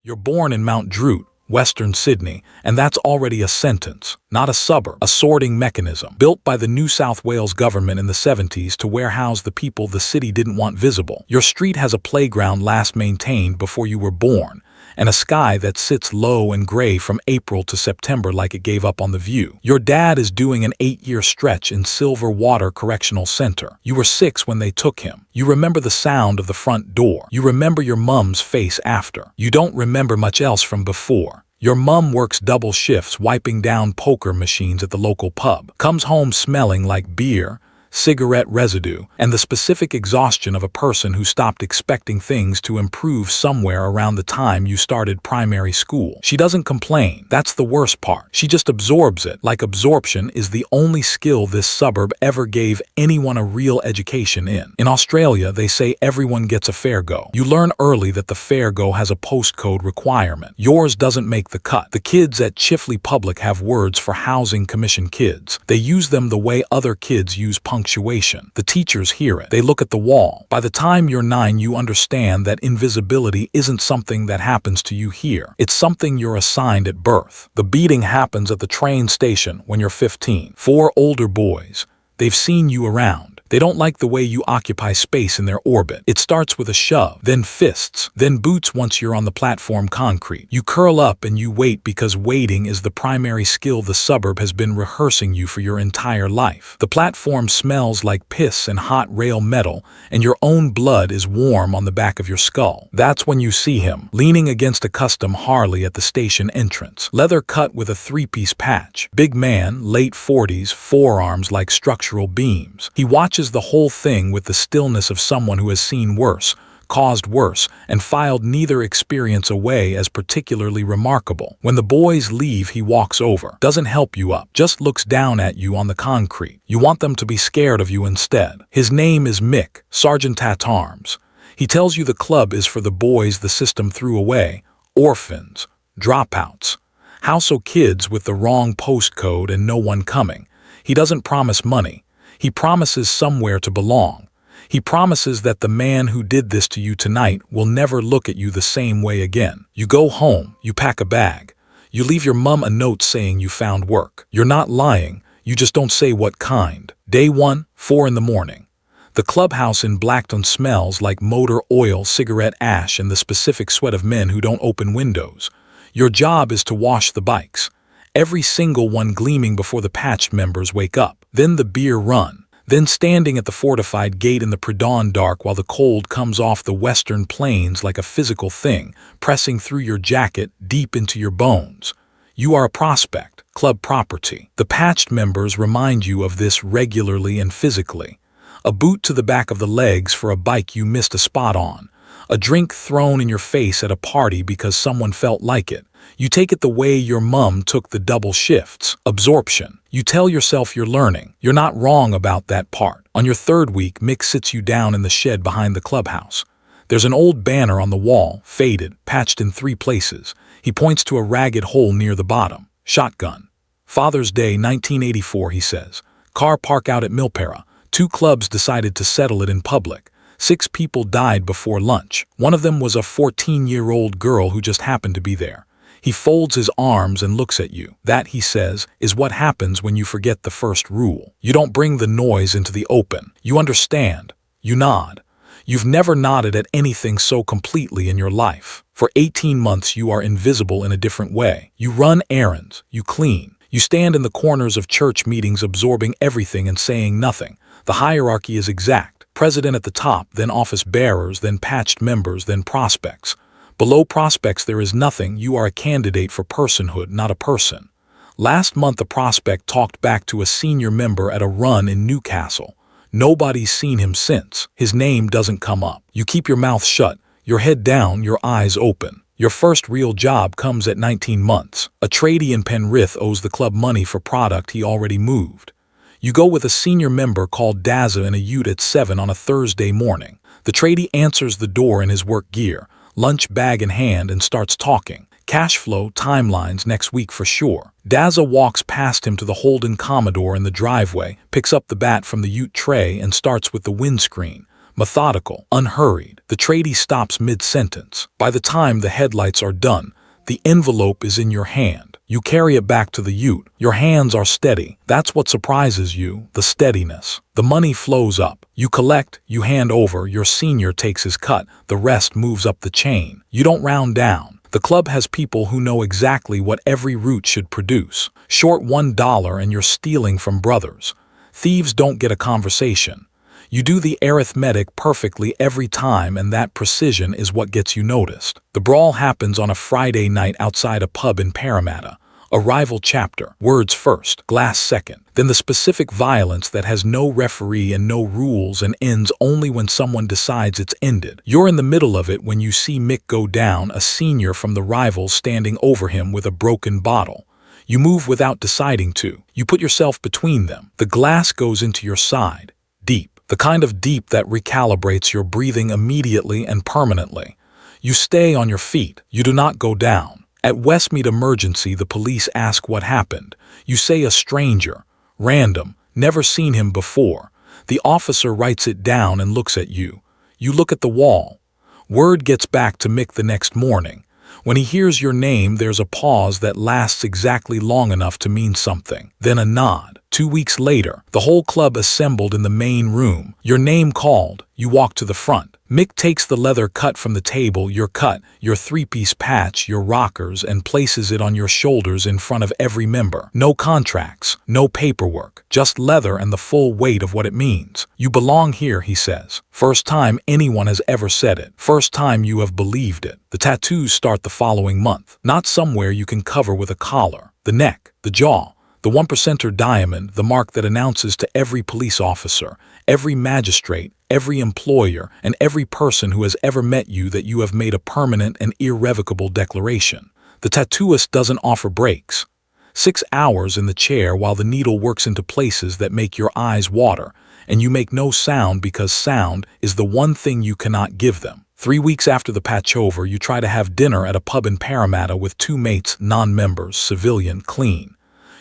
You're born in Mount Druitt, Western Sydney, and that's already a sentence, not a suburb, a sorting mechanism built by the New South Wales government in the 70s to warehouse the people the city didn't want visible. Your street has a playground last maintained before you were born, and a sky that sits low and gray from April to September like it gave up on the view. Your dad is doing an 8-year stretch in Silver Water Correctional Center. You were 6 when they took him. You remember the sound of the front door. You remember your mum's face after. You don't remember much else from before. Your mum works double shifts wiping down poker machines at the local pub, comes home smelling like beer, cigarette residue, and the specific exhaustion of a person who stopped expecting things to improve somewhere around the time you started primary school. She doesn't complain. That's the worst part. She just absorbs it, like absorption is the only skill this suburb ever gave anyone a real education in. In Australia, they say everyone gets a fair go. You learn early that the fair go has a postcode requirement. Yours doesn't make the cut. The kids at Chifley Public have words for housing commission kids. They use them the way other kids use punctuation. The teachers hear it. They look at the wall. By the time you're 9, you understand that invisibility isn't something that happens to you here. It's something you're assigned at birth. The beating happens at the train station when you're 15. 4 older boys. They've seen you around. They don't like the way you occupy space in their orbit. It starts with a shove, then fists, then boots once you're on the platform concrete. You curl up and you wait because waiting is the primary skill the suburb has been rehearsing you for your entire life. The platform smells like piss and hot rail metal, and your own blood is warm on the back of your skull. That's when you see him, leaning against a custom Harley at the station entrance. Leather cut with a 3-piece patch. Big man, late 40s, forearms like structural beams. He watches the whole thing with the stillness of someone who has seen worse, caused worse, and filed neither experience away as particularly remarkable. When the boys leave, he walks over, doesn't help you up, just looks down at you on the concrete. You want them to be scared of you instead. His name is Mick, Sergeant at Arms. He tells you the club is for the boys the system threw away, orphans, dropouts, houso kids with the wrong postcode and no one coming. He doesn't promise money. He promises somewhere to belong. He promises that the man who did this to you tonight will never look at you the same way again. You go home, you pack a bag. You leave your mum a note saying you found work. You're not lying, you just don't say what kind. Day 1, 4 in the morning. The clubhouse in Blackton smells like motor oil, cigarette ash, and the specific sweat of men who don't open windows. Your job is to wash the bikes. Every single one gleaming before the patched members wake up. Then the beer run. Then standing at the fortified gate in the pre-dawn dark while the cold comes off the western plains like a physical thing, pressing through your jacket deep into your bones. You are a prospect, club property. The patched members remind you of this regularly and physically. A boot to the back of the legs for a bike you missed a spot on. A drink thrown in your face at a party because someone felt like it. You take it the way your mum took the double shifts. Absorption. You tell yourself you're learning. You're not wrong about that part. On your 3rd week, Mick sits you down in the shed behind the clubhouse. There's an old banner on the wall, faded, patched in 3 places. He points to a ragged hole near the bottom. Shotgun. Father's Day 1984, he says. Car park out at Milperra. 2 clubs decided to settle it in public. 6 people died before lunch. One of them was a 14-year-old girl who just happened to be there. He folds his arms and looks at you. That, he says, is what happens when you forget the first rule. You don't bring the noise into the open. You understand. You nod. You've never nodded at anything so completely in your life. For 18 months you are invisible in a different way. You run errands. You clean. You stand in the corners of church meetings absorbing everything and saying nothing. The hierarchy is exact. President at the top, then office bearers, then patched members, then prospects. Below prospects there is nothing. You are a candidate for personhood, not a person. Last month a prospect talked back to a senior member at a run in Newcastle. Nobody's seen him since. His name doesn't come up. You keep your mouth shut, your head down, your eyes open. Your first real job comes at 19 months. A tradie in Penrith owes the club money for product he already moved. You go with a senior member called Dazza in a ute at 7 on a Thursday morning. The tradie answers the door in his work gear, lunch bag in hand, and starts talking. Cash flow, timelines, next week for sure. Dazza walks past him to the Holden Commodore in the driveway, picks up the bat from the ute tray and starts with the windscreen. methodical, unhurried. The tradie stops mid-sentence. By the time the headlights are done, the envelope is in your hand. You carry it back to the ute. Your hands are steady. That's what surprises you, the steadiness. The money flows up. You collect, you hand over, your senior takes his cut, the rest moves up the chain. You don't round down. The club has people who know exactly what every route should produce. Short $1 and you're stealing from brothers. Thieves don't get a conversation. You do the arithmetic perfectly every time, and that precision is what gets you noticed. The brawl happens on a Friday night outside a pub in Parramatta. A rival chapter. Words first, glass second. Then the specific violence that has no referee and no rules and ends only when someone decides it's ended. You're in the middle of it when you see Mick go down, a senior from the rivals standing over him with a broken bottle. You move without deciding to. You put yourself between them. The glass goes into your side. Deep. The kind of deep that recalibrates your breathing immediately and permanently. You stay on your feet. You do not go down. At Westmead Emergency, the police ask what happened. You say a stranger. Random. Never seen him before. The officer writes it down and looks at you. You look at the wall. Word gets back to Mick the next morning. When he hears your name, there's a pause that lasts exactly long enough to mean something. Then a nod. 2 weeks later, the whole club assembled in the main room. Your name called. You walk to the front. Mick takes the leather cut from the table, your cut, your three-piece patch, your rockers, and places it on your shoulders in front of every member. No contracts, no paperwork, just leather and the full weight of what it means. You belong here, he says. First time anyone has ever said it. First time you have believed it. The tattoos start the following month. Not somewhere you can cover with a collar. The neck, the jaw. The 1% diamond, the mark that announces to every police officer, every magistrate, every employer, and every person who has ever met you that you have made a permanent and irrevocable declaration. The tattooist doesn't offer breaks. 6 hours in the chair while the needle works into places that make your eyes water, and you make no sound because sound is the one thing you cannot give them. 3 weeks after the patch over, you try to have dinner at a pub in Parramatta with 2 mates, non-members, civilian, clean.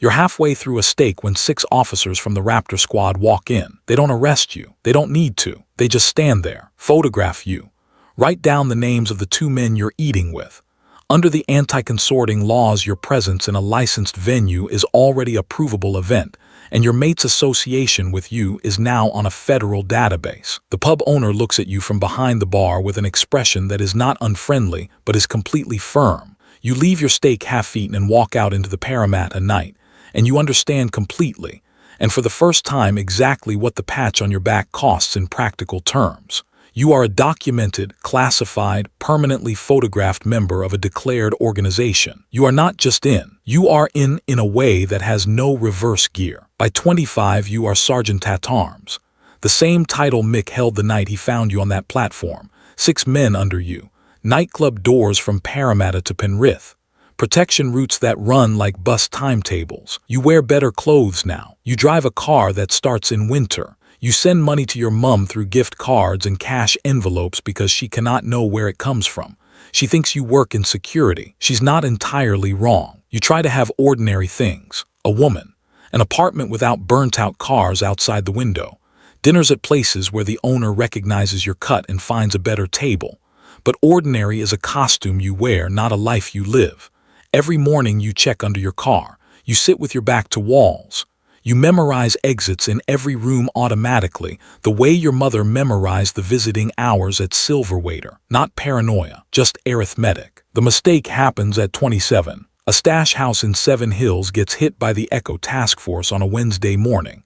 You're halfway through a steak when 6 officers from the Raptor Squad walk in. They don't arrest you. They don't need to. They just stand there, photograph you. Write down the names of the 2 men you're eating with. Under the anti-consorting laws, your presence in a licensed venue is already a provable event, and your mate's association with you is now on a federal database. The pub owner looks at you from behind the bar with an expression that is not unfriendly, but is completely firm. You leave your steak half-eaten and walk out into the Parramatta night. And you understand completely, and for the first time, exactly what the patch on your back costs in practical terms. You are a documented, classified, permanently photographed member of a declared organization. You are not just in. You are in a way that has no reverse gear. By 25, you are Sergeant at Arms. The same title Mick held the night he found you on that platform. 6 men under you. Nightclub doors from Parramatta to Penrith. Protection routes that run like bus timetables. You wear better clothes now. You drive a car that starts in winter. You send money to your mum through gift cards and cash envelopes because she cannot know where it comes from. She thinks you work in security. She's not entirely wrong. You try to have ordinary things. A woman. An apartment without burnt-out cars outside the window. Dinners at places where the owner recognizes your cut and finds a better table. But ordinary is a costume you wear, not a life you live. Every morning you check under your car. You sit with your back to walls. You memorize exits in every room automatically, the way your mother memorized the visiting hours at Silverwaiter. Not paranoia, just arithmetic. The mistake happens at 27. A stash house in 7 Hills gets hit by the Echo Task Force on a Wednesday morning.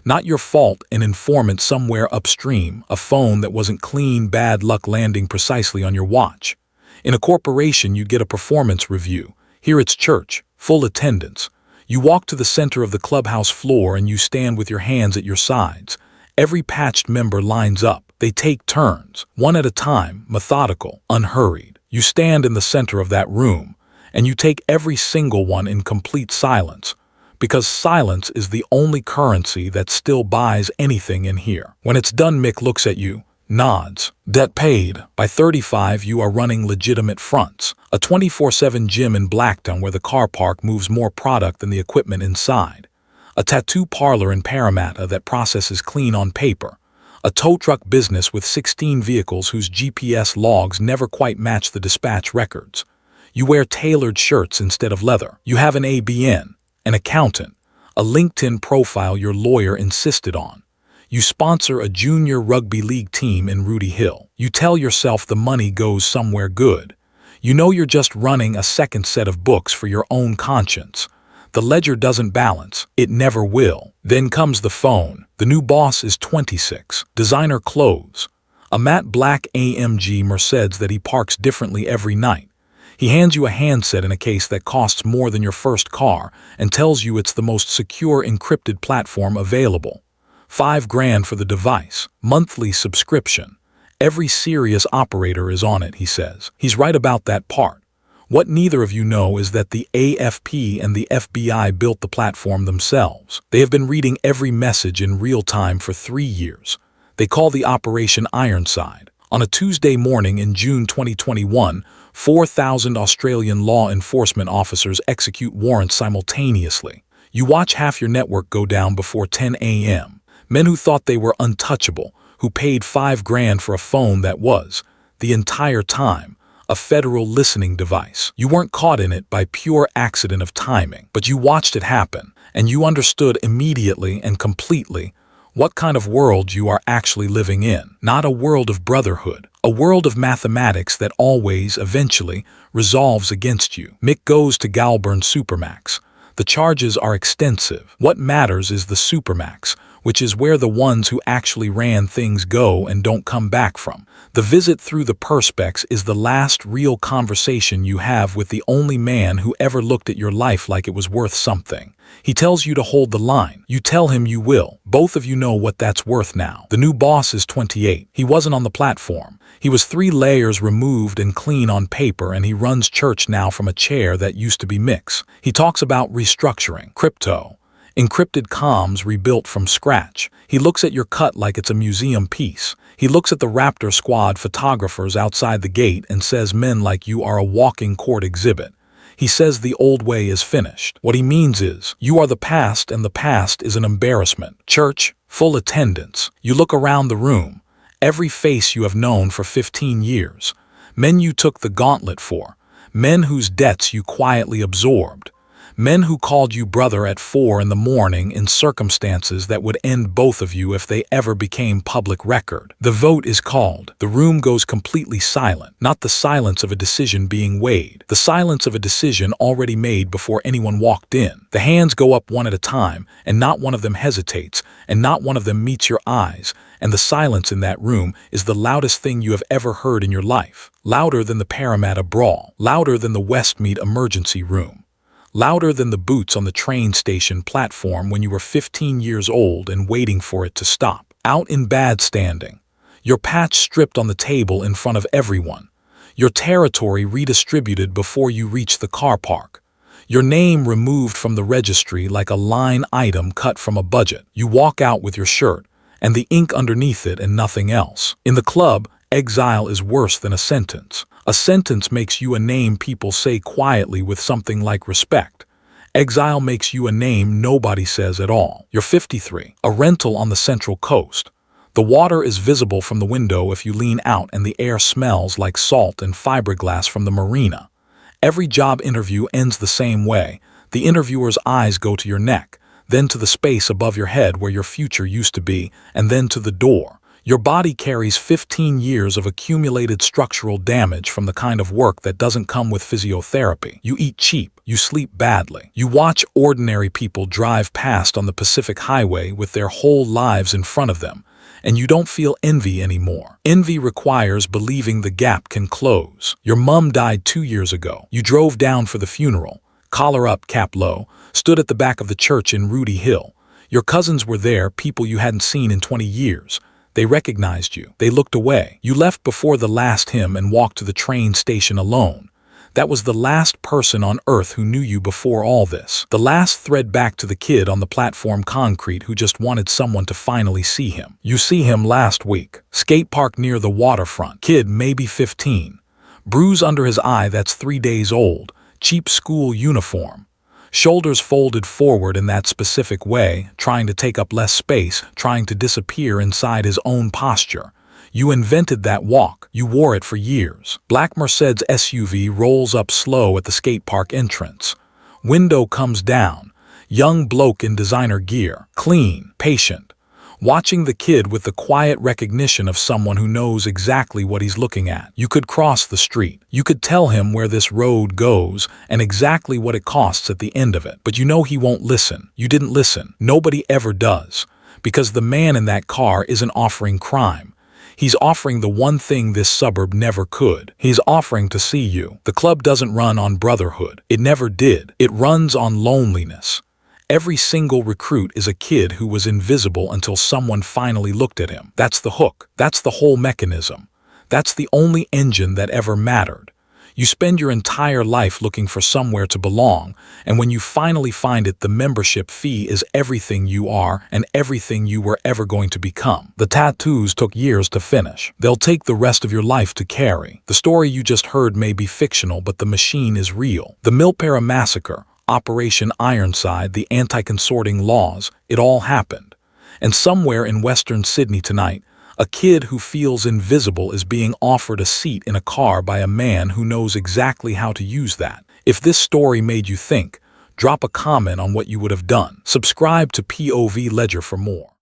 Not your fault, an informant somewhere upstream, a phone that wasn't clean, bad luck landing precisely on your watch. In a corporation you get a performance review. Here it's church, full attendance. You walk to the center of the clubhouse floor and you stand with your hands at your sides. Every patched member lines up. They take turns, one at a time, methodical, unhurried. You stand in the center of that room, and you take every single one in complete silence, because silence is the only currency that still buys anything in here. When it's done, Mick looks at you, nods. Debt paid. By 35, you are running legitimate fronts. A 24/7 gym in Blacktown where the car park moves more product than the equipment inside. A tattoo parlor in Parramatta that processes clean on paper. A tow truck business with 16 vehicles whose GPS logs never quite match the dispatch records. You wear tailored shirts instead of leather. You have an ABN, an accountant, a LinkedIn profile your lawyer insisted on. You sponsor a junior rugby league team in Rudy Hill. You tell yourself the money goes somewhere good. You know you're just running a second set of books for your own conscience. The ledger doesn't balance. It never will. Then comes the phone. The new boss is 26. Designer clothes. A matte black AMG Mercedes that he parks differently every night. He hands you a handset in a case that costs more than your first car and tells you it's the most secure encrypted platform available. $5,000 for the device. Monthly subscription. Every serious operator is on it, he says. He's right about that part. What neither of you know is that the AFP and the FBI built the platform themselves. They have been reading every message in real time for 3 years. They call the Operation Ironside. On a Tuesday morning in June 2021, 4,000 Australian law enforcement officers execute warrants simultaneously. You watch half your network go down before 10 a.m. Men who thought they were untouchable, who paid $5,000 for a phone that was, the entire time, a federal listening device. You weren't caught in it by pure accident of timing, but you watched it happen, and you understood immediately and completely what kind of world you are actually living in. Not a world of brotherhood, a world of mathematics that always, eventually, resolves against you. Mick goes to Galburn Supermax. The charges are extensive. What matters is the Supermax, which is where the ones who actually ran things go and don't come back from. The visit through the perspex is the last real conversation you have with the only man who ever looked at your life like it was worth something. He tells you to hold the line. You tell him you will. Both of you know what that's worth now. The new boss is 28. He wasn't on the platform. He was 3 layers removed and clean on paper, and he runs church now from a chair that used to be Mick's. He talks about restructuring, crypto, encrypted comms rebuilt from scratch. He looks at your cut like it's a museum piece. He looks at the Raptor Squad photographers outside the gate and says men like you are a walking court exhibit. He says the old way is finished. What he means is, you are the past and the past is an embarrassment. Church, full attendance. You look around the room. Every face you have known for 15 years. Men you took the gauntlet for. Men whose debts you quietly absorbed. Men who called you brother at 4 in the morning in circumstances that would end both of you if they ever became public record. The vote is called. The room goes completely silent. Not the silence of a decision being weighed. The silence of a decision already made before anyone walked in. The hands go up one at a time, and not one of them hesitates, and not one of them meets your eyes, and the silence in that room is the loudest thing you have ever heard in your life. Louder than the Parramatta brawl. Louder than the Westmead emergency room. Louder than the boots on the train station platform when you were 15 years old and waiting for it to stop. Out in bad standing. Your patch stripped on the table in front of everyone. Your territory redistributed before you reach the car park. Your name removed from the registry like a line item cut from a budget. You walk out with your shirt, and the ink underneath it and nothing else. In the club, exile is worse than a sentence. A sentence makes you a name people say quietly with something like respect. Exile makes you a name nobody says at all. You're 53, a rental on the Central Coast. The water is visible from the window if you lean out, and the air smells like salt and fiberglass from the marina. Every job interview ends the same way. The interviewer's eyes go to your neck, then to the space above your head where your future used to be, and then to the door. Your body carries 15 years of accumulated structural damage from the kind of work that doesn't come with physiotherapy. You eat cheap. You sleep badly. You watch ordinary people drive past on the Pacific Highway with their whole lives in front of them, and you don't feel envy anymore. Envy requires believing the gap can close. Your mum died 2 years ago. You drove down for the funeral, collar up, cap low, stood at the back of the church in Rudy Hill. Your cousins were there, people you hadn't seen in 20 years. They recognized you. They looked away. You left before the last hymn and walked to the train station alone. That was the last person on earth who knew you before all this. The last thread back to the kid on the platform concrete who just wanted someone to finally see him. You see him last week. Skate park near the waterfront. Kid maybe 15. Bruise under his eye that's 3 days old. Cheap school uniform. Shoulders folded forward in that specific way, trying to take up less space, trying to disappear inside his own posture. You invented that walk. You wore it for years. Black Mercedes SUV rolls up slow at the skate park entrance. Window comes down. Young bloke in designer gear. Clean, patient. Watching the kid with the quiet recognition of someone who knows exactly what he's looking at. You could cross the street. You could tell him where this road goes and exactly what it costs at the end of it. But you know he won't listen. You didn't listen. Nobody ever does. Because the man in that car isn't offering crime. He's offering the one thing this suburb never could. He's offering to see you. The club doesn't run on brotherhood. It never did. It runs on loneliness. Every single recruit is a kid who was invisible until someone finally looked at him. That's the hook. That's the whole mechanism. That's the only engine that ever mattered. You spend your entire life looking for somewhere to belong, and when you finally find it, the membership fee is everything you are and everything you were ever going to become. The tattoos took years to finish. They'll take the rest of your life to carry. The story you just heard may be fictional, but the machine is real. The Milperra Massacre, Operation Ironside, the anti-consorting laws, it all happened. And somewhere in Western Sydney tonight, a kid who feels invisible is being offered a seat in a car by a man who knows exactly how to use that. If this story made you think, drop a comment on what you would have done. Subscribe to POV Ledger for more.